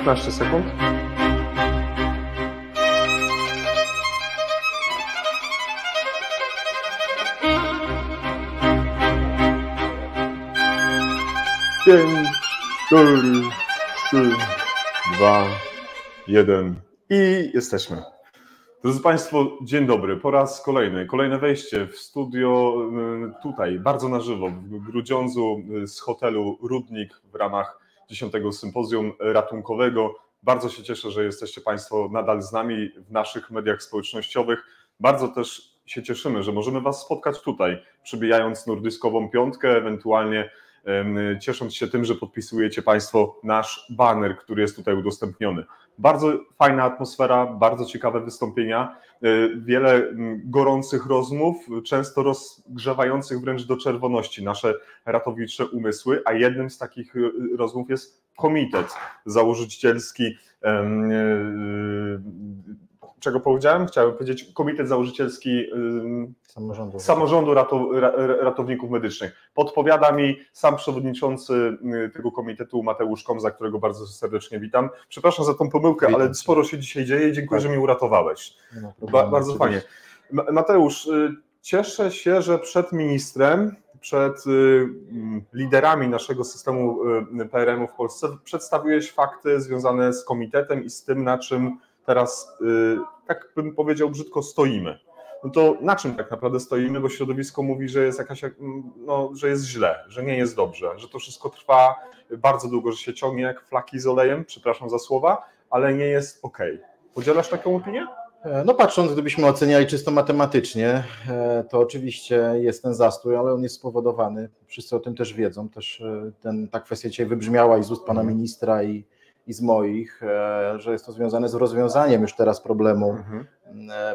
15 sekund. Pięć, 4, 3, 2, 1 i jesteśmy. Drodzy Państwo, dzień dobry. Po raz kolejne wejście w studio tutaj, bardzo na żywo, w Grudziądzu z hotelu Rudnik w ramach 10. Sympozjum Ratunkowego. Bardzo się cieszę, że jesteście Państwo nadal z nami w naszych mediach społecznościowych. Bardzo też się cieszymy, że możemy Was spotkać tutaj, przybijając nordyskową piątkę, ewentualnie ciesząc się tym, że podpisujecie Państwo nasz baner, który jest tutaj udostępniony. Bardzo fajna atmosfera, bardzo ciekawe wystąpienia, wiele gorących rozmów, często rozgrzewających wręcz do czerwoności nasze ratownicze umysły, a jednym z takich rozmów jest komitet założycielski, czego powiedziałem? Chciałem powiedzieć komitet założycielski samorządu ratowników medycznych. Podpowiada mi sam przewodniczący tego komitetu Mateusz Komza, którego bardzo serdecznie witam. Przepraszam za tą pomyłkę, ale sporo się dzisiaj dzieje i dziękuję, że mnie uratowałeś. Bardzo fajnie. Mateusz, cieszę się, że przed ministrem, przed liderami naszego systemu PRM-u w Polsce przedstawiłeś fakty związane z komitetem i z tym, na czym teraz, tak bym powiedział brzydko, stoimy. No to na czym tak naprawdę stoimy, bo środowisko mówi, że jest że jest źle, że nie jest dobrze, że to wszystko trwa bardzo długo, że się ciągnie jak flaki z olejem, przepraszam za słowa, ale nie jest okej. Podzielasz taką opinię? No patrząc, gdybyśmy oceniali czysto matematycznie, to oczywiście jest ten zastój, ale on jest spowodowany, wszyscy o tym też wiedzą, też ta kwestia dzisiaj wybrzmiała i z ust pana ministra i z moich, że jest to związane z rozwiązaniem już teraz problemu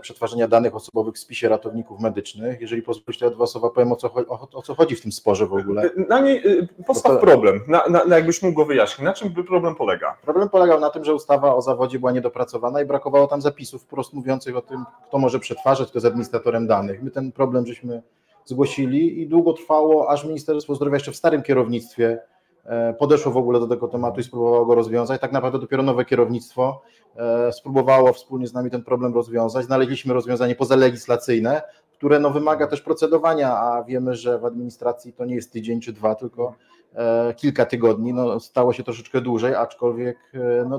przetwarzania danych osobowych w spisie ratowników medycznych. Jeżeli pozwolisz, to ja 2 słowa powiem, o co chodzi w tym sporze w ogóle. Na niej postaw problem, jakbyś mógł go wyjaśnić. Na czym problem polega? Problem polegał na tym, że ustawa o zawodzie była niedopracowana i brakowało tam zapisów wprost mówiących o tym, kto może przetwarzać, kto jest administratorem danych. My ten problem żeśmy zgłosili i długo trwało, aż Ministerstwo Zdrowia jeszcze w starym kierownictwie podeszło w ogóle do tego tematu i spróbowało go rozwiązać. Tak naprawdę dopiero nowe kierownictwo spróbowało wspólnie z nami ten problem rozwiązać. Znaleźliśmy rozwiązanie pozalegislacyjne, które wymaga też procedowania, a wiemy, że w administracji to nie jest tydzień czy 2, tylko kilka tygodni. Stało się troszeczkę dłużej, aczkolwiek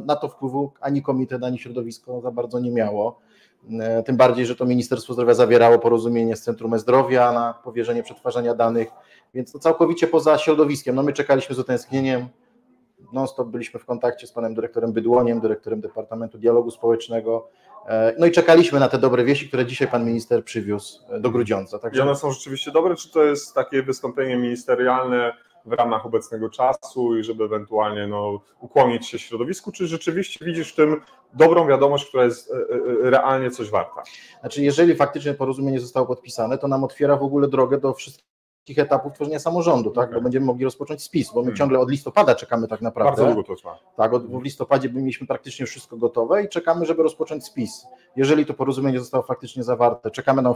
na to wpływu ani komitet, ani środowisko za bardzo nie miało. Tym bardziej, że to Ministerstwo Zdrowia zawierało porozumienie z Centrum E-Zdrowia na powierzenie przetwarzania danych, więc to całkowicie poza środowiskiem. My czekaliśmy z utęsknieniem, non-stop byliśmy w kontakcie z panem dyrektorem Bydłoniem, dyrektorem Departamentu Dialogu Społecznego, i czekaliśmy na te dobre wieści, które dzisiaj pan minister przywiózł do Grudziądza. I one są rzeczywiście dobre, czy to jest takie wystąpienie ministerialne w ramach obecnego czasu i żeby ewentualnie ukłonić się środowisku, czy rzeczywiście widzisz w tym dobrą wiadomość, która jest realnie coś warta? Znaczy, jeżeli faktycznie porozumienie zostało podpisane, to nam otwiera w ogóle drogę do wszystkich etapów tworzenia samorządu, tak? Bo będziemy mogli rozpocząć spis, bo my ciągle od listopada czekamy tak naprawdę. Bardzo długo to trwa. Tak, w listopadzie mieliśmy praktycznie wszystko gotowe i czekamy, żeby rozpocząć spis. Jeżeli to porozumienie zostało faktycznie zawarte, czekamy na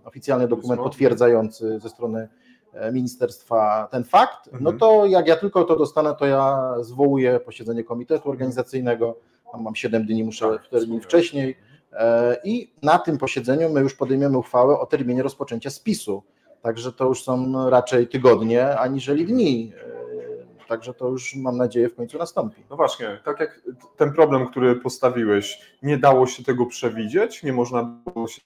oficjalny dokument potwierdzający ze strony ministerstwa ten fakt, to jak ja tylko to dostanę, to ja zwołuję posiedzenie komitetu organizacyjnego, mam 7 dni, muszę 4 dni wcześniej i na tym posiedzeniu my już podejmiemy uchwałę o terminie rozpoczęcia spisu. Także to już są raczej tygodnie, aniżeli dni. Także to już, mam nadzieję, w końcu nastąpi. No właśnie, tak jak ten problem, który postawiłeś, nie dało się tego przewidzieć, nie można było się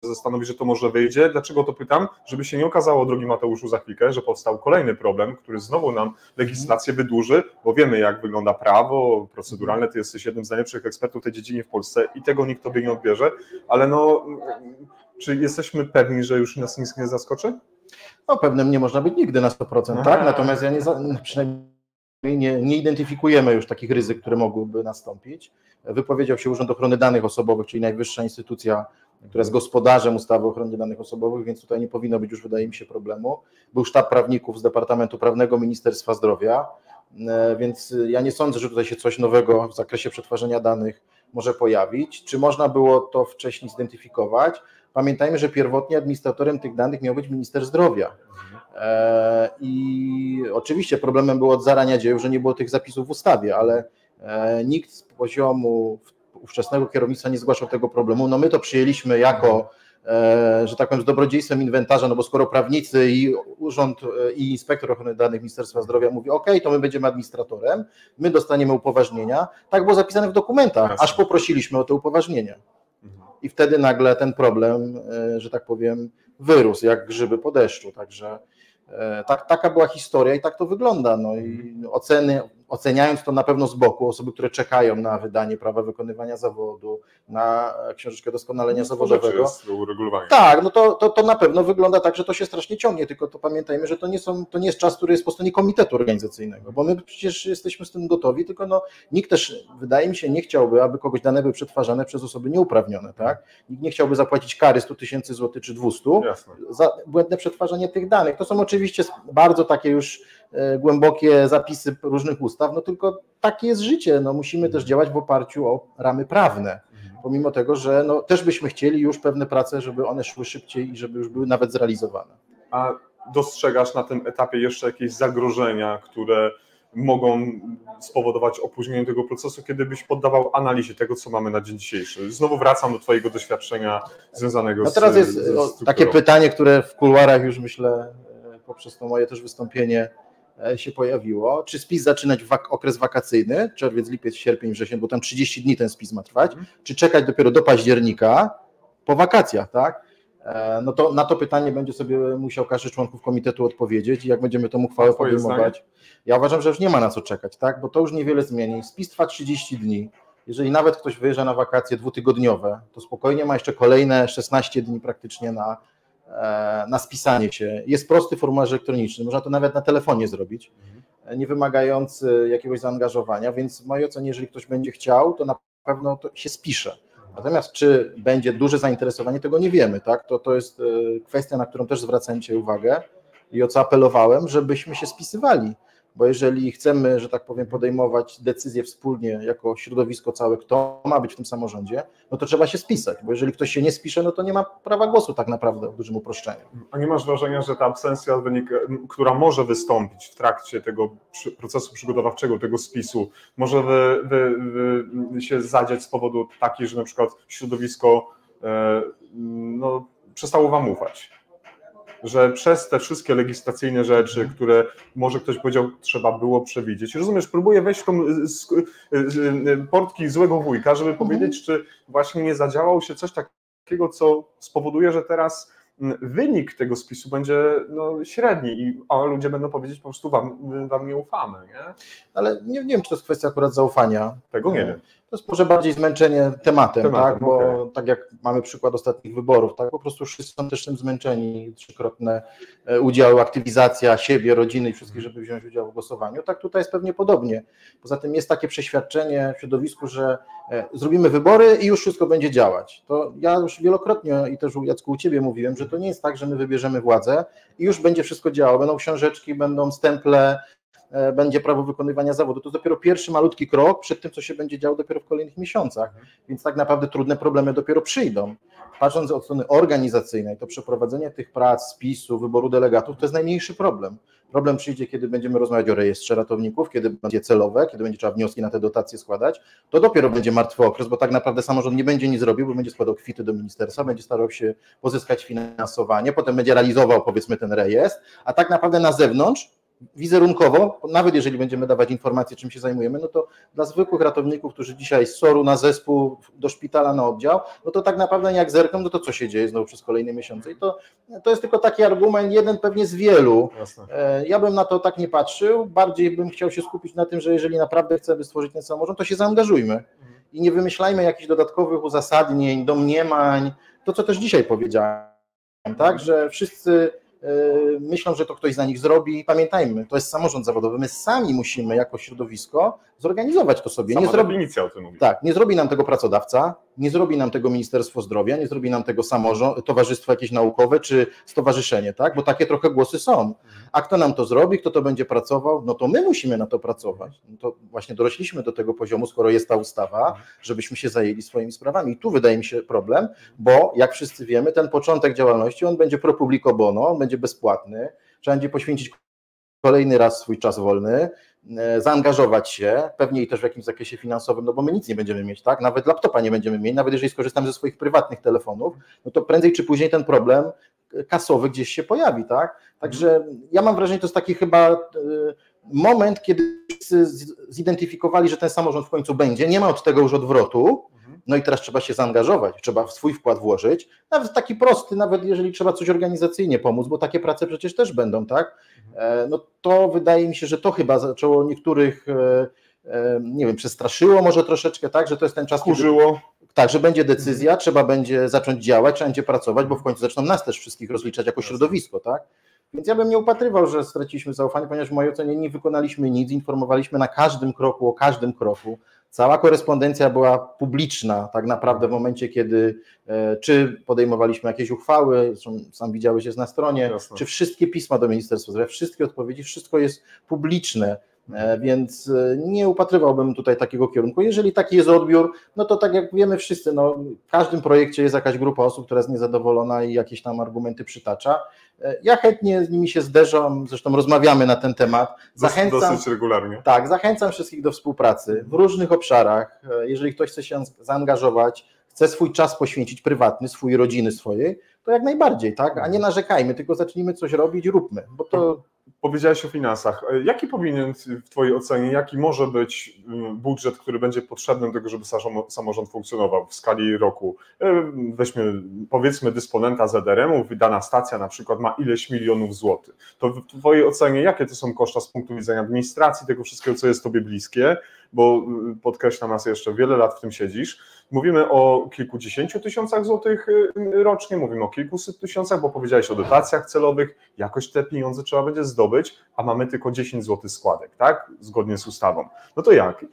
zastanowić, że to może wyjdzie. Dlaczego to pytam? Żeby się nie okazało, drogi Mateuszu, za chwilkę, że powstał kolejny problem, który znowu nam legislację wydłuży, bo wiemy, jak wygląda prawo proceduralne. Ty jesteś jednym z najlepszych ekspertów w tej dziedzinie w Polsce i tego nikt tobie nie odbierze, ale czy jesteśmy pewni, że już nas nic nie zaskoczy? Pewnym nie można być nigdy na 100%, tak? Natomiast przynajmniej nie identyfikujemy już takich ryzyk, które mogłyby nastąpić. Wypowiedział się Urząd Ochrony Danych Osobowych, czyli najwyższa instytucja, która jest gospodarzem ustawy o ochronie danych osobowych, więc tutaj nie powinno być już, wydaje mi się, problemu. Był sztab prawników z Departamentu Prawnego Ministerstwa Zdrowia, więc ja nie sądzę, że tutaj się coś nowego w zakresie przetwarzania danych może pojawić. Czy można było to wcześniej zidentyfikować? Pamiętajmy, że pierwotnie administratorem tych danych miał być minister zdrowia. I oczywiście problemem było od zarania dzieł, że nie było tych zapisów w ustawie, ale Nikt z poziomu ówczesnego kierownictwa nie zgłaszał tego problemu. No my to przyjęliśmy jako, że tak powiem, z dobrodziejstwem inwentarza, no bo skoro prawnicy i urząd i inspektor ochrony danych Ministerstwa Zdrowia mówi OK, to my będziemy administratorem, my dostaniemy upoważnienia, tak było zapisane w dokumentach, aż poprosiliśmy o te upoważnienia. I wtedy nagle ten problem, że tak powiem, wyrósł jak grzyby po deszczu, także taka była historia i tak to wygląda. No i oceniając to na pewno z boku, osoby, które czekają na wydanie prawa wykonywania zawodu, na książeczkę doskonalenia zawodowego. Tak, no to na pewno wygląda tak, że to się strasznie ciągnie, tylko to pamiętajmy, że to nie jest czas, który jest po stronie komitetu organizacyjnego, bo my przecież jesteśmy z tym gotowi, tylko no, nikt też, wydaje mi się, nie chciałby, aby kogoś dane były przetwarzane przez osoby nieuprawnione, tak? Nikt nie chciałby zapłacić kary 100 000 złotych czy 200 za błędne przetwarzanie tych danych. To są oczywiście bardzo takie już głębokie zapisy różnych ustaw, no tylko takie jest życie, no musimy też działać w oparciu o ramy prawne, pomimo tego, że no też byśmy chcieli już pewne prace, żeby one szły szybciej i żeby już były nawet zrealizowane. A dostrzegasz na tym etapie jeszcze jakieś zagrożenia, które mogą spowodować opóźnienie tego procesu, kiedy byś poddawał analizie tego, co mamy na dzień dzisiejszy? Znowu wracam do twojego doświadczenia związanego z... No teraz jest takie pytanie, które w kuluarach już myślę poprzez to moje też wystąpienie się pojawiło. Czy spis zaczynać okres wakacyjny, czerwiec, lipiec, sierpień, wrzesień, bo tam 30 dni ten spis ma trwać, czy czekać dopiero do października po wakacjach, tak? No to na to pytanie będzie sobie musiał każdy z członków komitetu odpowiedzieć i jak będziemy tą uchwałę podejmować. Ja uważam, że już nie ma na co czekać, tak? Bo to już niewiele zmieni. Spis trwa 30 dni. Jeżeli nawet ktoś wyjeżdża na wakacje dwutygodniowe, to spokojnie ma jeszcze kolejne 16 dni praktycznie na spisanie się. Jest prosty formularz elektroniczny, można to nawet na telefonie zrobić, nie wymagający jakiegoś zaangażowania, więc w mojej ocenie, jeżeli ktoś będzie chciał, to na pewno to się spisze. Natomiast czy będzie duże zainteresowanie, tego nie wiemy, tak? To jest kwestia, na którą też zwracałem Ci uwagę i o co apelowałem, żebyśmy się spisywali, bo jeżeli chcemy, że tak powiem, podejmować decyzje wspólnie jako środowisko całe, kto ma być w tym samorządzie, no to trzeba się spisać, bo jeżeli ktoś się nie spisze, no to nie ma prawa głosu tak naprawdę w dużym uproszczeniu. A nie masz wrażenia, że ta absencja, która może wystąpić w trakcie tego procesu przygotowawczego, tego spisu, może się zadziać z powodu takiego, że na przykład środowisko no, przestało wam ufać? Że przez te wszystkie legislacyjne rzeczy, które może ktoś powiedział, trzeba było przewidzieć. Rozumiesz, próbuję wejść w tą portki złego wujka, żeby powiedzieć, czy właśnie nie zadziałało się coś takiego, co spowoduje, że teraz wynik tego spisu będzie no, średni, a ludzie będą powiedzieć, po prostu wam nie ufamy. Nie? Ale nie wiem, czy to jest kwestia akurat zaufania. Tego nie wiem. To jest może bardziej zmęczenie tematem, tak? Bo tak jak mamy przykład ostatnich wyborów, tak? Po prostu wszyscy są też tym zmęczeni, trzykrotne udział, aktywizacja siebie, rodziny i wszystkich, żeby wziąć udział w głosowaniu. Tak tutaj jest pewnie podobnie. Poza tym jest takie przeświadczenie w środowisku, że zrobimy wybory i już wszystko będzie działać. To ja już wielokrotnie i też Jacku u Ciebie mówiłem, że to nie jest tak, że my wybierzemy władzę i już będzie wszystko działało. Będą książeczki, będą stemple, będzie prawo wykonywania zawodu. To dopiero pierwszy malutki krok przed tym, co się będzie działo dopiero w kolejnych miesiącach, więc tak naprawdę trudne problemy dopiero przyjdą. Patrząc od strony organizacyjnej, to przeprowadzenie tych prac, spisu, wyboru delegatów, to jest najmniejszy problem. Problem przyjdzie, kiedy będziemy rozmawiać o rejestrze ratowników, kiedy będzie celowe, kiedy będzie trzeba wnioski na te dotacje składać, to dopiero będzie martwy okres, bo tak naprawdę samorząd nie będzie nic robił, bo będzie składał kwity do ministerstwa, będzie starał się pozyskać finansowanie, potem będzie realizował, powiedzmy, ten rejestr, a tak naprawdę na zewnątrz wizerunkowo, nawet jeżeli będziemy dawać informacje, czym się zajmujemy, no to dla zwykłych ratowników, którzy dzisiaj z SOR-u na zespół, do szpitala na oddział, no to tak naprawdę jak zerkną, no to co się dzieje znowu przez kolejne miesiące. I to jest tylko taki argument, jeden pewnie z wielu. Jasne. Ja bym na to tak nie patrzył, bardziej bym chciał się skupić na tym, że jeżeli naprawdę chcemy stworzyć ten samorząd, to się zaangażujmy i nie wymyślajmy jakichś dodatkowych uzasadnień, domniemań, to co też dzisiaj powiedziałem, tak, że wszyscy myślą, że to ktoś za nich zrobi. Pamiętajmy, to jest samorząd zawodowy. My sami musimy jako środowisko zorganizować to sobie. Nie zrobi nam tego pracodawca, nie zrobi nam tego Ministerstwo Zdrowia, nie zrobi nam tego samorząd, towarzystwo jakieś naukowe czy stowarzyszenie, tak? Bo takie trochę głosy są. A kto nam to zrobi, kto to będzie pracował? No to my musimy na to pracować. No to właśnie dorośliśmy do tego poziomu, skoro jest ta ustawa, żebyśmy się zajęli swoimi sprawami. I tu wydaje mi się problem, bo jak wszyscy wiemy, ten początek działalności, on będzie pro publico bono, on będzie bezpłatny, trzeba będzie poświęcić kolejny raz swój czas wolny, zaangażować się, pewnie i też w jakimś zakresie finansowym, no bo my nic nie będziemy mieć, tak? Nawet laptopa nie będziemy mieć, nawet jeżeli skorzystamy ze swoich prywatnych telefonów, no to prędzej czy później ten problem kasowy gdzieś się pojawi, tak? Także ja mam wrażenie, to jest taki chyba moment, kiedy zidentyfikowali, że ten samorząd w końcu będzie, nie ma od tego już odwrotu, no i teraz trzeba się zaangażować, trzeba w swój wkład włożyć, nawet taki prosty, nawet jeżeli trzeba coś organizacyjnie pomóc, bo takie prace przecież też będą, tak? No to wydaje mi się, że to chyba zaczęło niektórych, nie wiem, przestraszyło może troszeczkę, tak, że to jest ten czas, Kurzyło. Tak, że będzie decyzja, trzeba będzie zacząć działać, trzeba będzie pracować, bo w końcu zaczną nas też wszystkich rozliczać jako środowisko, tak? Więc ja bym nie upatrywał, że straciliśmy zaufanie, ponieważ w mojej ocenie nie wykonaliśmy nic, informowaliśmy na każdym kroku o każdym kroku. Cała korespondencja była publiczna tak naprawdę w momencie, kiedy czy podejmowaliśmy jakieś uchwały, zresztą sam widziałeś, jest na stronie, Jasne. czy wszystkie pisma do Ministerstwa Zdrowia, wszystkie odpowiedzi, wszystko jest publiczne. Więc nie upatrywałbym tutaj takiego kierunku. Jeżeli taki jest odbiór, no to tak jak wiemy wszyscy, no, w każdym projekcie jest jakaś grupa osób, która jest niezadowolona i jakieś tam argumenty przytacza. Ja chętnie z nimi się zderzam, zresztą rozmawiamy na ten temat. Dosyć regularnie. Tak, zachęcam wszystkich do współpracy w różnych obszarach. Jeżeli ktoś chce się zaangażować, chce swój czas poświęcić prywatny, swój rodziny swojej, to jak najbardziej, tak? A nie narzekajmy, tylko zacznijmy coś robić, róbmy, bo to... Powiedziałeś o finansach. Jaki powinien w Twojej ocenie, jaki może być budżet, który będzie potrzebny do tego, żeby samorząd funkcjonował w skali roku? Weźmy, powiedzmy, dysponenta ZRM-u, wydana stacja na przykład ma ileś milionów złotych. To w Twojej ocenie, jakie to są koszta z punktu widzenia administracji, tego wszystkiego, co jest Tobie bliskie, bo podkreślam raz jeszcze, wiele lat w tym siedzisz. Mówimy o kilkudziesięciu tysiącach złotych rocznie, mówimy o kilkuset tysiącach, bo powiedziałeś o dotacjach celowych, jakoś te pieniądze trzeba będzie zdobyć, a mamy tylko 10 zł składek, tak? Zgodnie z ustawą. No to jak?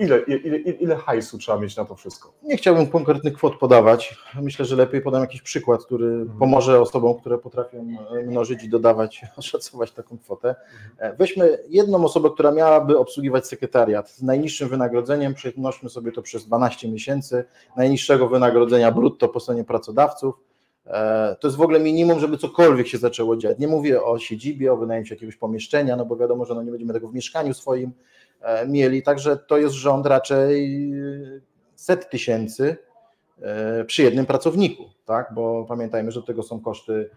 Ile hajsu trzeba mieć na to wszystko? Nie chciałbym konkretnych kwot podawać. Myślę, że lepiej podam jakiś przykład, który pomoże osobom, które potrafią mnożyć i dodawać, oszacować taką kwotę. Weźmy jedną osobę, która miałaby obsługiwać sekretariat z najniższym wynagrodzeniem, przenośmy sobie to przez 12 miesięcy, najniższego wynagrodzenia brutto po stronie pracodawców. To jest w ogóle minimum, żeby cokolwiek się zaczęło dziać. Nie mówię o siedzibie, o wynajęciu jakiegoś pomieszczenia, no bo wiadomo, że nie będziemy tego w mieszkaniu swoim mieli, także to jest rząd raczej set tysięcy przy jednym pracowniku, tak? Bo pamiętajmy, że do tego są koszty,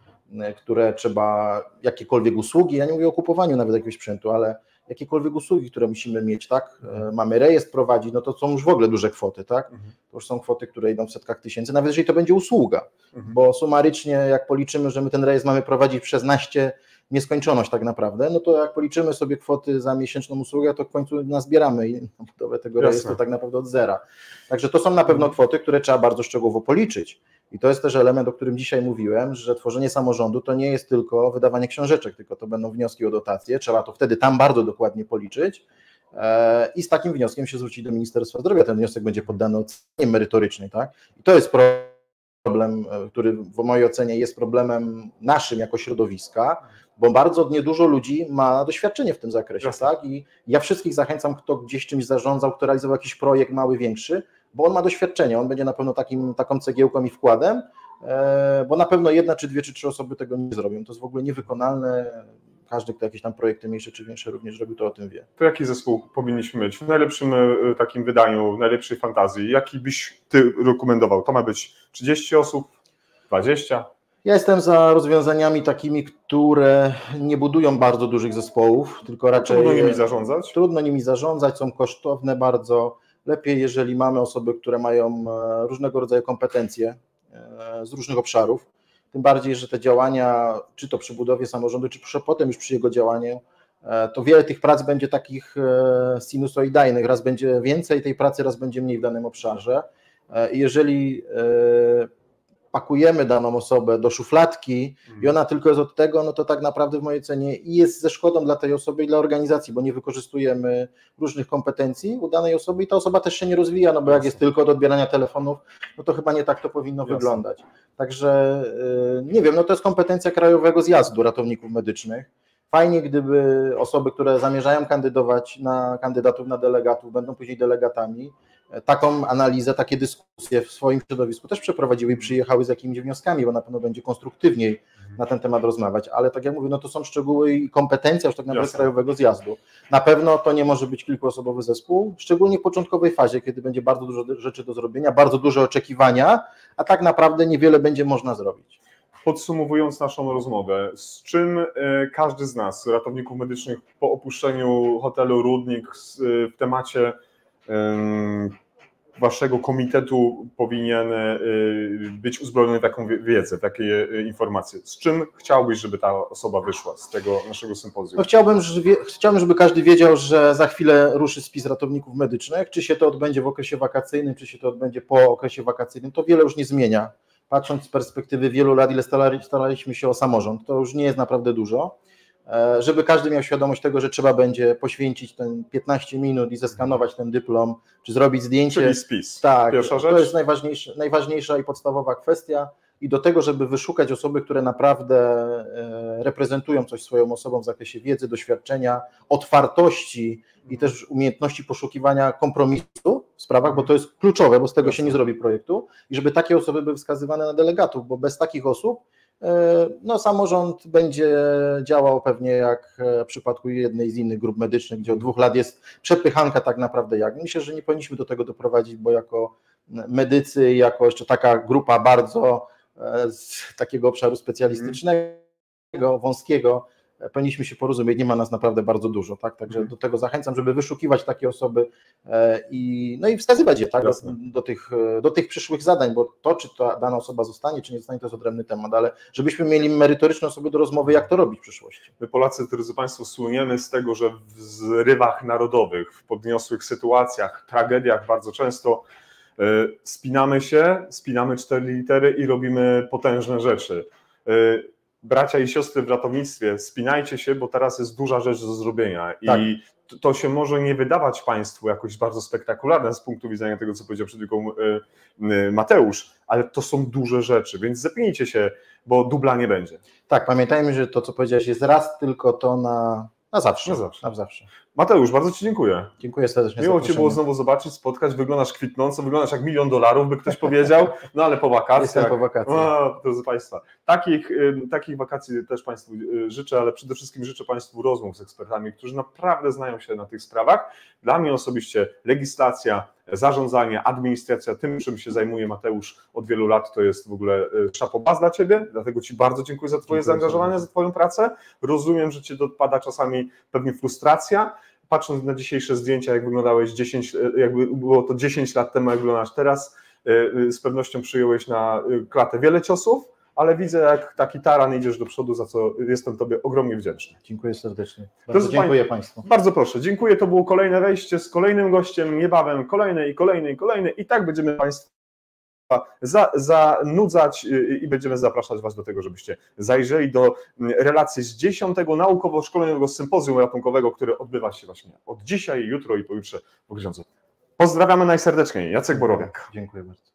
które trzeba, jakiekolwiek usługi, ja nie mówię o kupowaniu nawet jakiegoś sprzętu, ale jakiekolwiek usługi, które musimy mieć, tak? Mamy rejestr prowadzić, no to są już w ogóle duże kwoty, tak? To już są kwoty, które idą w setkach tysięcy, nawet jeżeli to będzie usługa, bo sumarycznie jak policzymy, że my ten rejestr mamy prowadzić przez nieskończoność tak naprawdę, no to jak policzymy sobie kwoty za miesięczną usługę, to w końcu nazbieramy i na budowę tego rejestru tak naprawdę od zera. Także to są na pewno kwoty, które trzeba bardzo szczegółowo policzyć. I to jest też element, o którym dzisiaj mówiłem, że tworzenie samorządu to nie jest tylko wydawanie książeczek, tylko to będą wnioski o dotacje, trzeba to wtedy tam bardzo dokładnie policzyć i z takim wnioskiem się zwrócić do Ministerstwa Zdrowia. Ten wniosek będzie poddany ocenie merytorycznej, tak? I to jest problem, który w mojej ocenie jest problemem naszym jako środowiska, bo bardzo niedużo ludzi ma doświadczenie w tym zakresie, tak? I ja wszystkich zachęcam, kto gdzieś czymś zarządzał, kto realizował jakiś projekt mały, większy, bo on ma doświadczenie, on będzie na pewno taką cegiełką i wkładem, bo na pewno jedna, czy dwie, czy trzy osoby tego nie zrobią. To jest w ogóle niewykonalne. Każdy, kto jakieś tam projekty mniejsze czy większe również robił, to o tym wie. To jaki zespół powinniśmy mieć w najlepszym takim wydaniu, w najlepszej fantazji? Jaki byś ty rekomendował? To ma być 30 osób, 20? Ja jestem za rozwiązaniami takimi, które nie budują bardzo dużych zespołów, tylko raczej... Trudno nimi zarządzać? Trudno nimi zarządzać, są kosztowne bardzo. Lepiej, jeżeli mamy osoby, które mają różnego rodzaju kompetencje z różnych obszarów, tym bardziej, że te działania, czy to przy budowie samorządu, czy potem już przy jego działaniu, to wiele tych prac będzie takich sinusoidalnych, raz będzie więcej tej pracy, raz będzie mniej w danym obszarze. I jeżeli pakujemy daną osobę do szufladki i ona tylko jest od tego, no to tak naprawdę w mojej ocenie i jest ze szkodą dla tej osoby i dla organizacji, bo nie wykorzystujemy różnych kompetencji u danej osoby i ta osoba też się nie rozwija, no bo jak jest tylko od odbierania telefonów, no to chyba nie tak to powinno wyglądać. Także nie wiem, no to jest kompetencja Krajowego Zjazdu Ratowników Medycznych. Fajnie, gdyby osoby, które zamierzają kandydować na kandydatów, na delegatów, będą później delegatami, taką analizę, takie dyskusje w swoim środowisku też przeprowadziły i przyjechały z jakimiś wnioskami, bo na pewno będzie konstruktywniej na ten temat rozmawiać, ale tak jak mówię, no to są szczegóły i kompetencja już tak naprawdę Krajowego Zjazdu. Na pewno to nie może być kilkuosobowy zespół, szczególnie w początkowej fazie, kiedy będzie bardzo dużo rzeczy do zrobienia, bardzo duże oczekiwania, a tak naprawdę niewiele będzie można zrobić. Podsumowując naszą rozmowę, z czym każdy z nas, ratowników medycznych, po opuszczeniu hotelu Rudnik w temacie waszego komitetu powinien być uzbrojony w taką wiedzę, takie informacje. Z czym chciałbyś, żeby ta osoba wyszła z tego naszego sympozjum? No chciałbym, żeby każdy wiedział, że za chwilę ruszy spis ratowników medycznych. Czy się to odbędzie w okresie wakacyjnym, czy się to odbędzie po okresie wakacyjnym, to wiele już nie zmienia. Patrząc z perspektywy wielu lat, ile staraliśmy się o samorząd, to już nie jest naprawdę dużo. Żeby każdy miał świadomość tego, że trzeba będzie poświęcić ten 15 minut i zeskanować ten dyplom, czy zrobić zdjęcie. Czyli spis. Tak, pierwsza rzecz. To jest najważniejsza i podstawowa kwestia. I do tego, żeby wyszukać osoby, które naprawdę reprezentują coś swoją osobą w zakresie wiedzy, doświadczenia, otwartości i też umiejętności poszukiwania kompromisu w sprawach, bo to jest kluczowe, bo z tego się nie zrobi projektu, i żeby takie osoby były wskazywane na delegatów, bo bez takich osób no, samorząd będzie działał pewnie jak w przypadku jednej z innych grup medycznych, gdzie od 2 lat jest przepychanka tak naprawdę jak. Myślę, że nie powinniśmy do tego doprowadzić, bo jako medycy, jako jeszcze taka grupa bardzo z takiego obszaru specjalistycznego, wąskiego, powinniśmy się porozumieć, nie ma nas naprawdę bardzo dużo, tak? Także do tego zachęcam, żeby wyszukiwać takie osoby i wskazywać je, tak? do tych przyszłych zadań, bo to, czy ta dana osoba zostanie, czy nie zostanie, to jest odrębny temat, ale żebyśmy mieli merytoryczne osoby do rozmowy, jak to robić w przyszłości. My Polacy, drodzy Państwo, słyniemy z tego, że w zrywach narodowych, w podniosłych sytuacjach, tragediach bardzo często spinamy się, spinamy 4 litery i robimy potężne rzeczy. Bracia i siostry w ratownictwie, spinajcie się, bo teraz jest duża rzecz do zrobienia i tak. To się może nie wydawać Państwu jakoś bardzo spektakularne z punktu widzenia tego, co powiedział przed chwilą Mateusz, ale to są duże rzeczy, więc zepnijcie się, bo dubla nie będzie. Tak, pamiętajmy, że to, co powiedziałeś, jest raz tylko to na zawsze. Na zawsze. Mateusz, bardzo Ci dziękuję. Dziękuję serdecznie. Miło Cię było znowu zobaczyć, spotkać, wyglądasz kwitnąco, wyglądasz jak $1 000 000, by ktoś powiedział, no ale po wakacjach. Jestem po wakacjach. Drodzy Państwa, takich wakacji też Państwu życzę, ale przede wszystkim życzę Państwu rozmów z ekspertami, którzy naprawdę znają się na tych sprawach. Dla mnie osobiście legislacja, zarządzanie, administracja, tym, czym się zajmuje Mateusz od wielu lat, to jest w ogóle szapobaz dla Ciebie, dlatego Ci bardzo dziękuję za Twoje zaangażowanie, za Twoją pracę. Rozumiem, że Cię dopada czasami pewnie frustracja, patrząc na dzisiejsze zdjęcia, jak wyglądałeś jakby było to 10 lat temu, jak wyglądasz teraz, z pewnością przyjąłeś na klatę wiele ciosów, ale widzę, jak taki taran idziesz do przodu, za co jestem Tobie ogromnie wdzięczny. Dziękuję serdecznie. Bardzo dziękuję Państwu. Bardzo proszę, dziękuję. To było kolejne wejście z kolejnym gościem, niebawem kolejne i tak będziemy Państwa zanudzać i będziemy zapraszać Was do tego, żebyście zajrzeli do relacji z 10. naukowo-szkoleniowego sympozjum ratunkowego, które odbywa się właśnie od dzisiaj, jutro i pojutrze w Grządzu. Pozdrawiamy najserdeczniej. Jacek Borowiak. Dziękuję bardzo.